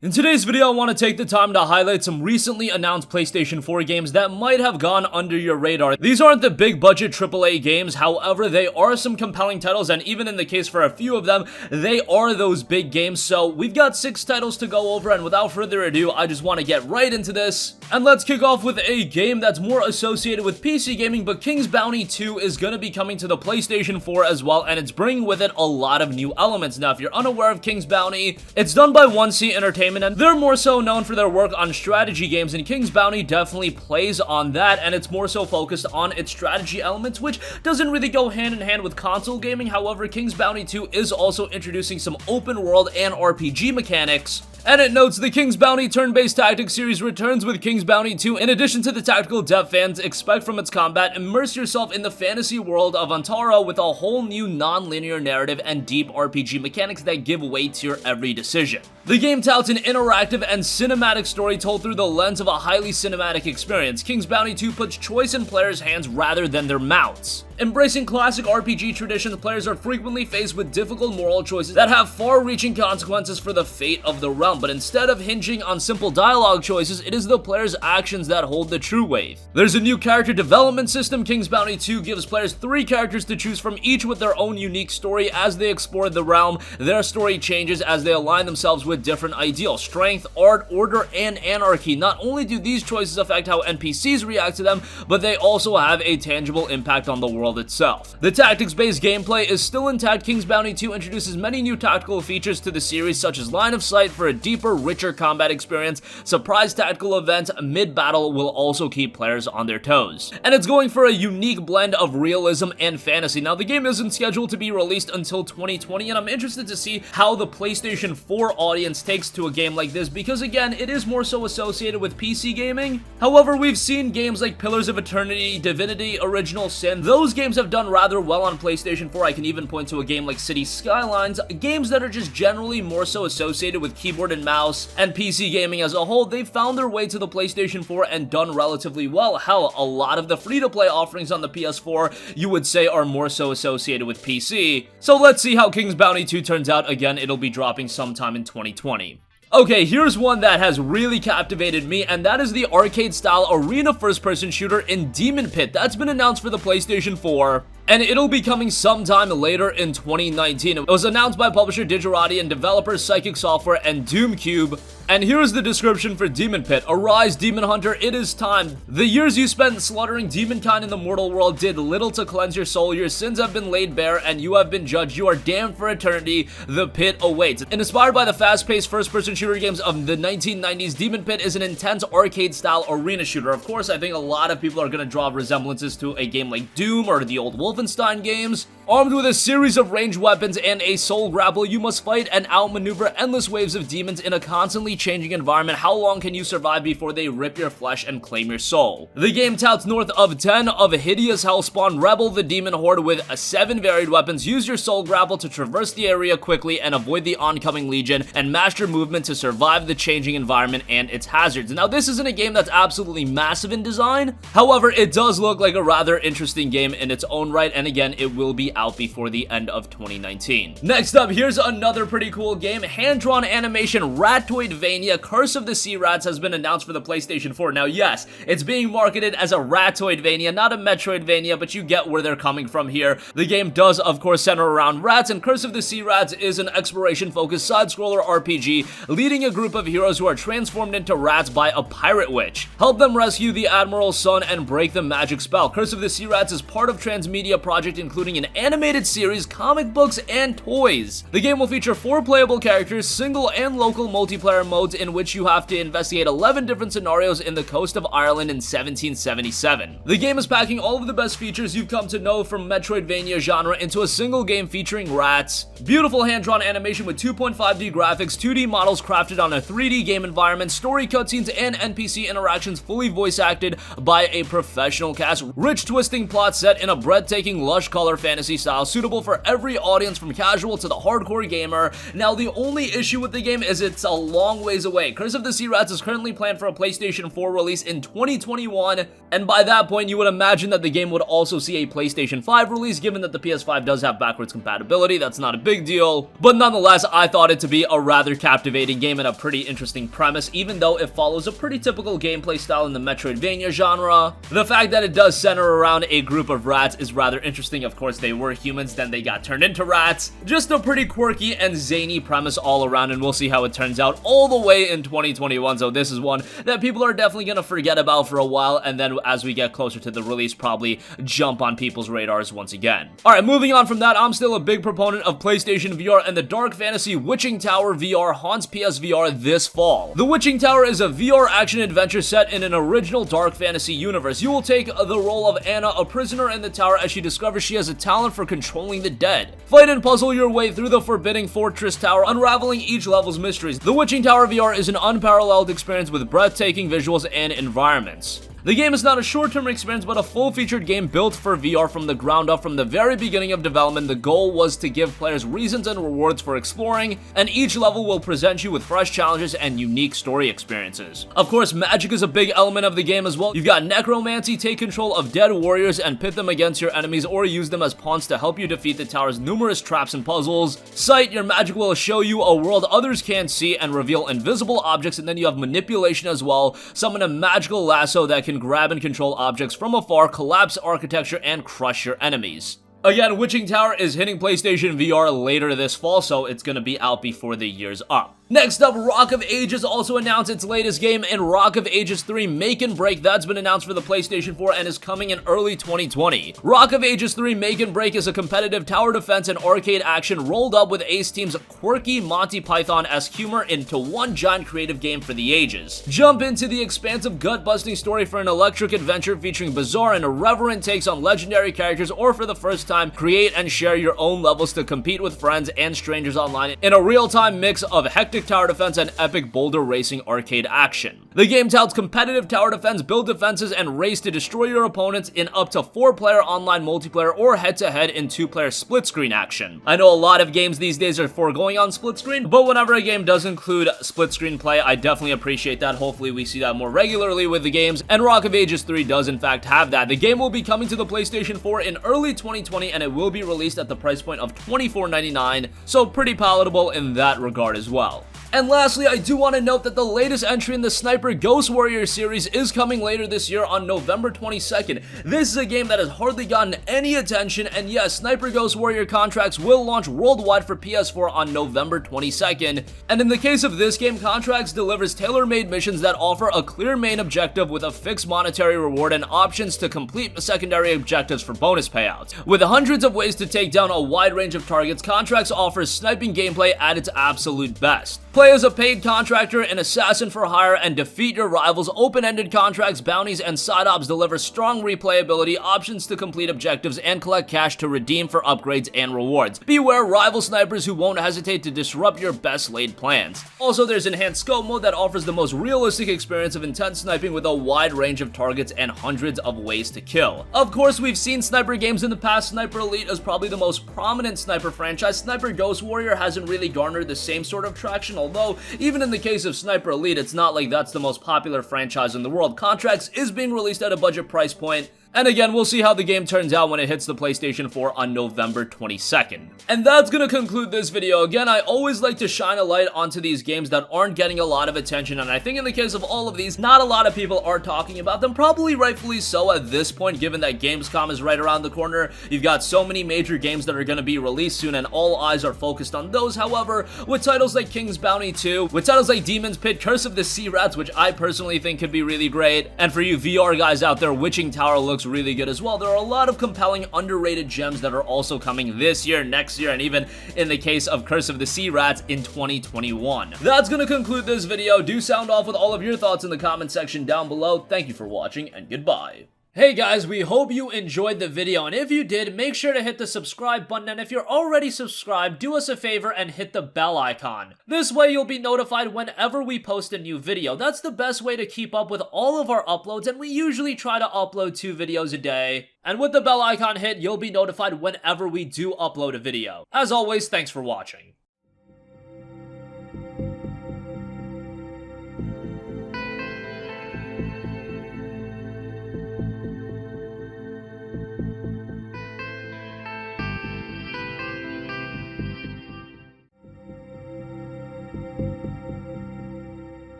In today's video, I want to take the time to highlight some recently announced PlayStation 4 games that might have gone under your radar. These aren't the big budget AAA games, however, they are some compelling titles, and even in the case for a few of them, they are those big games. So we've got 6 titles to go over, and without further ado, I just want to get right into this. And let's kick off with a game that's more associated with PC gaming, but King's Bounty 2 is going to be coming to the PlayStation 4 as well, and it's bringing with it a lot of new elements. Now, if you're unaware of King's Bounty, it's done by 1C Entertainment, and they're more so known for their work on strategy games, and King's Bounty definitely plays on that, and it's more so focused on its strategy elements, which doesn't really go hand in hand with console gaming. However, King's Bounty 2 is also introducing some open world and RPG mechanics. And it notes the King's Bounty turn-based tactics series returns with King's Bounty 2. In addition to the tactical depth fans expect from its combat, immerse yourself in the fantasy world of Antara with a whole new non-linear narrative and deep RPG mechanics that give weight to your every decision. The game touts an interactive and cinematic story told through the lens of a highly cinematic experience. King's Bounty 2 puts choice in players' hands rather than their mouths. Embracing classic RPG traditions, players are frequently faced with difficult moral choices that have far-reaching consequences for the fate of the realm, but instead of hinging on simple dialogue choices, it is the player's actions that hold the true weight. There's a new character development system. King's Bounty 2 gives players 3 characters to choose from, each with their own unique story. As they explore the realm, their story changes as they align themselves with different ideals: strength, art, order, and anarchy. Not only do these choices affect how NPCs react to them, but they also have a tangible impact on the world itself. The tactics-based gameplay is still intact. King's Bounty 2 introduces many new tactical features to the series, such as line of sight for a deeper, richer combat experience. Surprise tactical events mid-battle will also keep players on their toes. And it's going for a unique blend of realism and fantasy. Now, the game isn't scheduled to be released until 2020, and I'm interested to see how the PlayStation 4 audience takes to a game like this, because again, it is more so associated with PC gaming. However, we've seen games like Pillars of Eternity, Divinity, Original Sin. Those games have done rather well on PlayStation 4. I can even point to a game like City Skylines. Games that are just generally more so associated with keyboard and mouse and PC gaming as a whole, they've found their way to the PlayStation 4 and done relatively well. Hell, a lot of the free-to-play offerings on the PS4 you would say are more so associated with PC. So let's see how King's Bounty 2 turns out. Again, it'll be dropping sometime in 2020. Okay, here's one that has really captivated me, and that is the arcade-style arena first-person shooter in Demon Pit. That's been announced for the PlayStation 4, and it'll be coming sometime later in 2019. It was announced by publisher Digerati and developers Psychic Software and Doomcube. And here's the description for Demon Pit. Arise, Demon Hunter, it is time. The years you spent slaughtering demonkind in the mortal world did little to cleanse your soul. Your sins have been laid bare, and you have been judged. You are damned for eternity. The pit awaits. And inspired by the fast-paced first-person shooter games of the 1990s, Demon Pit is an intense arcade-style arena shooter. Of course, I think a lot of people are going to draw resemblances to a game like Doom or the old Wolfenstein games. Armed with a series of ranged weapons and a soul grapple, you must fight and outmaneuver endless waves of demons in a constantly changing environment. How long can you survive before they rip your flesh and claim your soul? The game touts north of 10 of hideous hellspawn, rebel the demon horde with 7 varied weapons. Use your soul grapple to traverse the area quickly and avoid the oncoming legion, and master movement to survive the changing environment and its hazards. Now, this isn't a game that's absolutely massive in design. However, it does look like a rather interesting game in its own right, and again, it will be out before the end of 2019. Next up, here's another pretty cool game. Hand-drawn animation Ratoidvania Curse of the Sea Rats has been announced for the PlayStation 4. Now, yes, it's being marketed as a Ratoidvania, not a Metroidvania, but you get where they're coming from here. The game does, of course, center around rats, and Curse of the Sea Rats is an exploration-focused side-scroller RPG, leading a group of heroes who are transformed into rats by a pirate witch. Help them rescue the Admiral's son and break the magic spell. Curse of the Sea Rats is part of Transmedia project, including an animated series, comic books, and toys. The game will feature 4 playable characters, single and local multiplayer modes in which you have to investigate 11 different scenarios in the coast of Ireland in 1777. The game is packing all of the best features you've come to know from Metroidvania genre into a single game featuring rats. Beautiful hand-drawn animation with 2.5D graphics, 2D models crafted on a 3D game environment, story cutscenes and NPC interactions fully voice acted by a professional cast, rich twisting plot set in a breathtaking lush color fantasy style, suitable for every audience from casual to the hardcore gamer. Now, the only issue with the game is it's a long ways away. Curse of the Sea Rats is currently planned for a PlayStation 4 release in 2021, and by that point, you would imagine that the game would also see a PlayStation 5 release, given that the PS5 does have backwards compatibility. That's not a big deal, but nonetheless, I thought it to be a rather captivating game and a pretty interesting premise, even though it follows a pretty typical gameplay style in the Metroidvania genre. The fact that it does center around a group of rats is rather interesting. Of course, they were humans, then they got turned into rats. Just a pretty quirky and zany premise all around, and we'll see how it turns out all the way in 2021. So this is one that people are definitely gonna forget about for a while, and then as we get closer to the release, probably jump on people's radars once again. Alright, moving on from that, I'm still a big proponent of PlayStation VR, and the dark fantasy Witching Tower VR haunts PSVR this fall. The Witching Tower is a VR action-adventure set in an original dark fantasy universe. You will take the role of Anna, a prisoner in the tower, as she discovers she has a talent for controlling the dead. Fight and puzzle your way through the forbidding fortress tower, unraveling each level's mysteries. The Witching Tower VR is an unparalleled experience with breathtaking visuals and environments. The game is not a short-term experience, but a full-featured game built for VR from the ground up. From the very beginning of development, the goal was to give players reasons and rewards for exploring, and each level will present you with fresh challenges and unique story experiences. Of course, magic is a big element of the game as well. You've got necromancy, take control of dead warriors and pit them against your enemies, or use them as pawns to help you defeat the tower's numerous traps and puzzles. Sight, your magic will show you a world others can't see and reveal invisible objects, and then you have manipulation as well. Summon a magical lasso that can grab and control objects from afar, collapse architecture, and crush your enemies. Again, Witching Tower is hitting PlayStation VR later this fall, so it's gonna be out before the year's up. Next up, Rock of Ages also announced its latest game in Rock of Ages 3 Make and Break. That's been announced for the PlayStation 4 and is coming in early 2020. Rock of Ages 3 Make and Break is a competitive tower defense and arcade action rolled up with Ace Team's quirky Monty Python-esque humor into one giant creative game for the ages. Jump into the expansive gut-busting story for an electric adventure featuring bizarre and irreverent takes on legendary characters, or for the first time, create and share your own levels to compete with friends and strangers online in a real-time mix of hectic tower defense and epic boulder racing arcade action. The game touts competitive tower defense, build defenses, and race to destroy your opponents in up to 4-player online multiplayer or head-to-head in 2-player split-screen action. I know a lot of games these days are foregoing on split-screen, but whenever a game does include split-screen play, I definitely appreciate that. Hopefully we see that more regularly with the games, and Rock of Ages 3 does in fact have that. The game will be coming to the PlayStation 4 in early 2020, and it will be released at the price point of $24.99, so pretty palatable in that regard as well. And lastly, I do want to note that the latest entry in the Sniper Ghost Warrior series is coming later this year on November 22nd. This is a game that has hardly gotten any attention, and yes, Sniper Ghost Warrior contracts will launch worldwide for PS4 on November 22nd. And in the case of this game, Contracts delivers tailor-made missions that offer a clear main objective with a fixed monetary reward and options to complete secondary objectives for bonus payouts. With hundreds of ways to take down a wide range of targets, Contracts offers sniping gameplay at its absolute best. Play as a paid contractor, an assassin for hire, and defeat your rivals. Open-ended contracts, bounties, and side ops deliver strong replayability, options to complete objectives, and collect cash to redeem for upgrades and rewards. Beware rival snipers who won't hesitate to disrupt your best laid plans. Also, there's enhanced scope mode that offers the most realistic experience of intense sniping with a wide range of targets and hundreds of ways to kill. Of course, we've seen sniper games in the past. Sniper Elite is probably the most prominent sniper franchise. Sniper Ghost Warrior hasn't really garnered the same sort of traction, although even in the case of Sniper Elite, it's not like that's the most popular franchise in the world. Contracts is being released at a budget price point, and again, we'll see how the game turns out when it hits the PlayStation 4 on November 22nd. And that's gonna conclude this video. Again, I always like to shine a light onto these games that aren't getting a lot of attention, and I think in the case of all of these, not a lot of people are talking about them, probably rightfully so at this point, given that Gamescom is right around the corner. You've got so many major games that are gonna be released soon, and all eyes are focused on those. However, with titles like King's Bounty 2, with titles like Demon's Pit, Curse of the Sea Rats, which I personally think could be really great, and for you VR guys out there, Witching Tower looks really good as well. There are a lot of compelling, underrated gems that are also coming this year, next year, and even in the case of Curse of the Sea Rats in 2021. That's gonna conclude this video. Do sound off with all of your thoughts in the comment section down below. Thank you for watching, and goodbye. Hey guys, we hope you enjoyed the video, and if you did, make sure to hit the subscribe button, and if you're already subscribed, do us a favor and hit the bell icon. This way you'll be notified whenever we post a new video. That's the best way to keep up with all of our uploads, and we usually try to upload 2 videos a day. And with the bell icon hit, you'll be notified whenever we do upload a video. As always, thanks for watching.